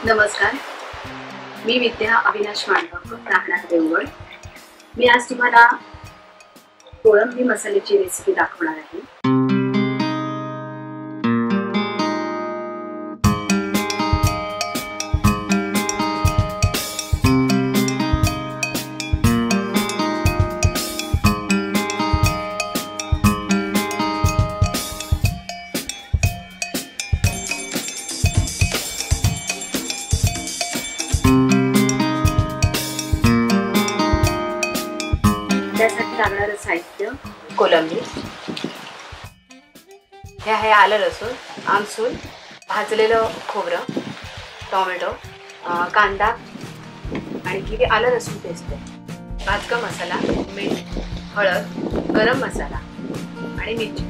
नमस्कार, मी विद्या अविनाश मांगावकर, राहणार देवगड। मी आज तुम्हाला कोळंबी मसाल्याची रेसिपी दाखवणार आहे। त्यासाठी लागणारे साहित्य: कोलंबी, हे आहे आलं लसूण, आमसूल, भाजलेलं खोबरं, टोमॅटो, कांदा आणि ही आलं लसूण पेस्ट आहे, भाजका मसाला, मीठ, हळद, गरम मसाला आणि मिरची।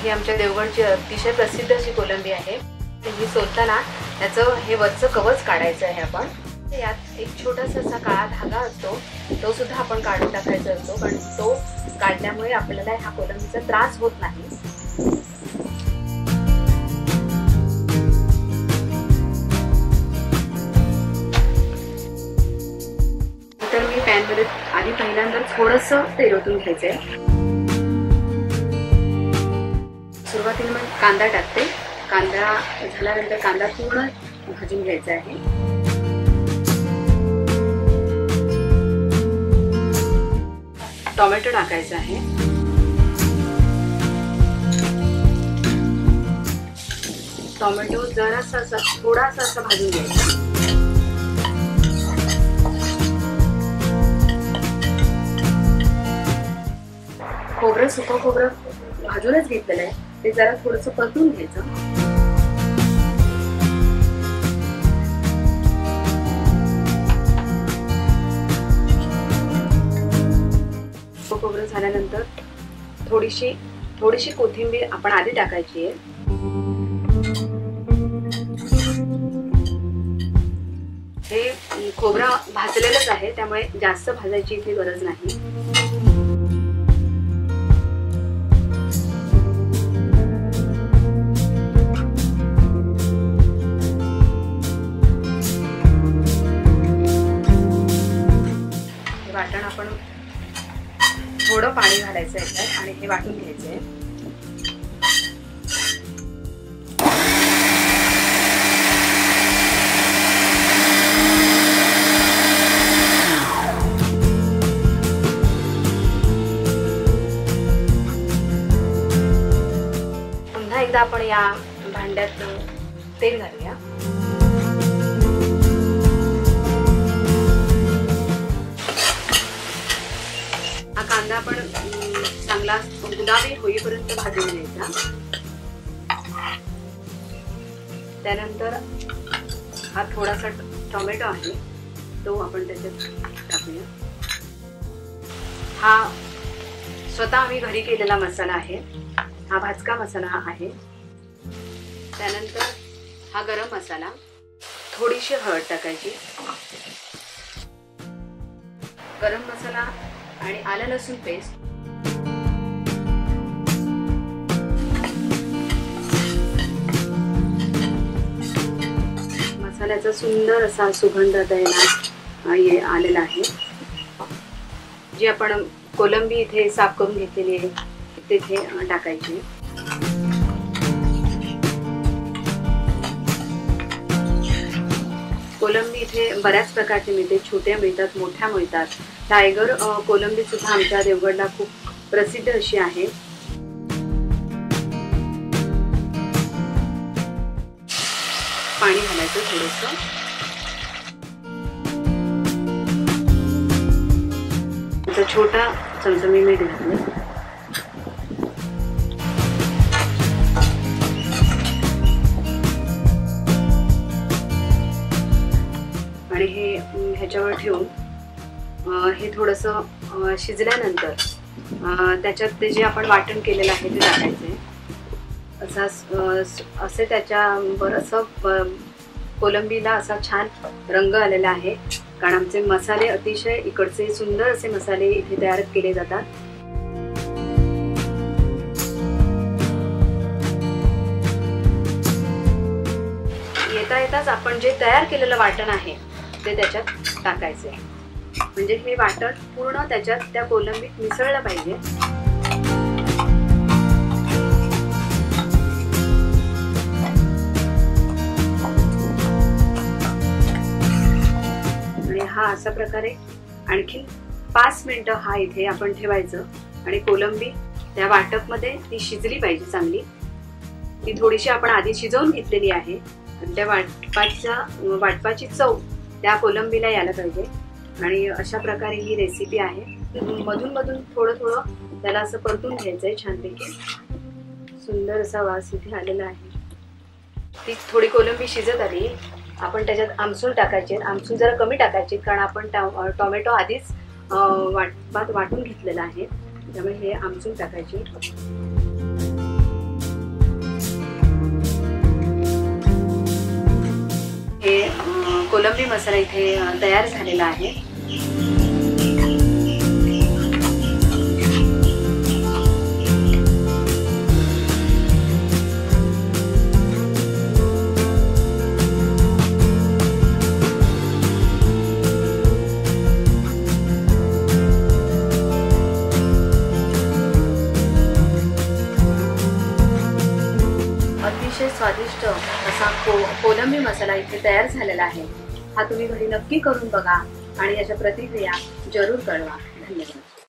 ही आमच्या देवगडची अतिशय प्रसिद्ध अशी कोलंबी आहे। ही सोलताना त्याचं हे वरचं कवच काढायचं आहे आपण। यात एक छोटासा असा काळा धागा असतो, तो सुद्धा आपण काढून टाकायचा असतो, कारण तो काढल्यामुळे आपल्याला हा कोलंबीचा त्रास होत नाही। तर मी पॅनमध्ये आधी पहिल्यांदा थोडंसं तेल ओतून घ्यायचंय। सुरुवातीला मी कांदा टाकते। कांदा झाल्यानंतर कांदा पूर्ण भाजून घ्यायचा आहे। टोमॅटो टाकायचा आहे। टोमॅटो जरासा असा थोडासा असा भाजून घ्यायचा। खोबरं, सुकं खोबरं भाजूनच घेतलेलं आहे, ते जरा थोडंसं परतून घ्यायचं। खोबरं झाल्यानंतर थोडीशी कोथिंबीर आपण आधी टाकायची आहे। हे खोबरं भाजलेलंच आहे, त्यामुळे जास्त भाजायची इथे गरज नाही। वाटण आपण थोडं पाणी घालायचं याच्यात आणि हे वाटून घ्यायचंय। पुन्हा एकदा आपण या भांड्यात तेल घालूया। हा कांदा आपण चांगला गुलाबी होईपर्यंत भाजून घ्यायचा। त्यानंतर हा थोडासा टोमॅटो आहे, तो आपण त्याच्यात टाकूया। हा स्वतः आम्ही घरी केलेला मसाला आहे, हा भाजका मसाला आहे। त्यानंतर हा गरम मसाला, थोडीशी हळद टाकायची, गरम मसाला आणि आलं लसूण पेस्ट, मसाल्याचा सुंदर असा सुगंध आता आलेला आहे। जी आपण कोलंबी इथे साफ करून घेतलेली आहे तिथे टाकायची। कोलंबी इथे बऱ्याच प्रकारचे मिळते, छोट्या मिळतात, मोठ्या मिळतात। टायगर कोलंबी सुद्धा आमच्या देवगडला खूप प्रसिद्ध अशी आहे। पाणी घालायचं थोडंसं, आता छोटा चमचा मी मीठ घातलं आणि हे ह्याच्यावर ठेवून हे थोडंसं शिजल्यानंतर त्याच्यात ते जे आपण वाटण केलेलं आहे ते टाकायचे। असे त्याच्यावर असं कोलंबीला असा छान रंग आलेला आहे, कारण आमचे मसाले अतिशय इकडचे सुंदर असे मसाले इथे तयार केले जातात। त्याच्यातच आपण जे तयार केलेलं वाटण आहे ते त्याच्यात टाकायचे, म्हणजे हे वाटण पूर्ण त्याच्यात त्या कोलंबीत मिसळलं पाहिजे. आणि हा अशा प्रकारे आणखी 5 मिनिटं हा इथे आपण ठेवायचं. आणि कोलंबी त्या वाटपमध्ये ती शिजली पाहिजे चांगली. ती थोडीशी आपण आधी शिजवून घेतलेली आहे. त्या वाटपाची चव त्या कोलंबीला यायला पाहिजे. आणि अशा प्रकारे ही रेसिपी आहे. मधून मधून थोडं थोडं त्याला असं परतून घ्यायचंय छानपैकी. सुंदर असा वास इथे आलेला आहे. ती थोडी कोलंबी शिजत आली, आपण त्याच्यात आमसूल टाकायचे. आमसूल जरा कमी टाकायचे कारण आपण टोमॅटो आधीच वाटपात वाटून घेतलेला आहे, त्यामुळे हे आमसूल टाकायचे. हे कोलंबी मसाला इथे तयार झालेला आहे. अतिशय स्वादिष्ट असा कोलंबी मसाला इथे तयार झालेला आहे. हा तुम्ही घरी नक्की करून बघा आणि याच्या प्रतिक्रिया जरूर कळवा. धन्यवाद.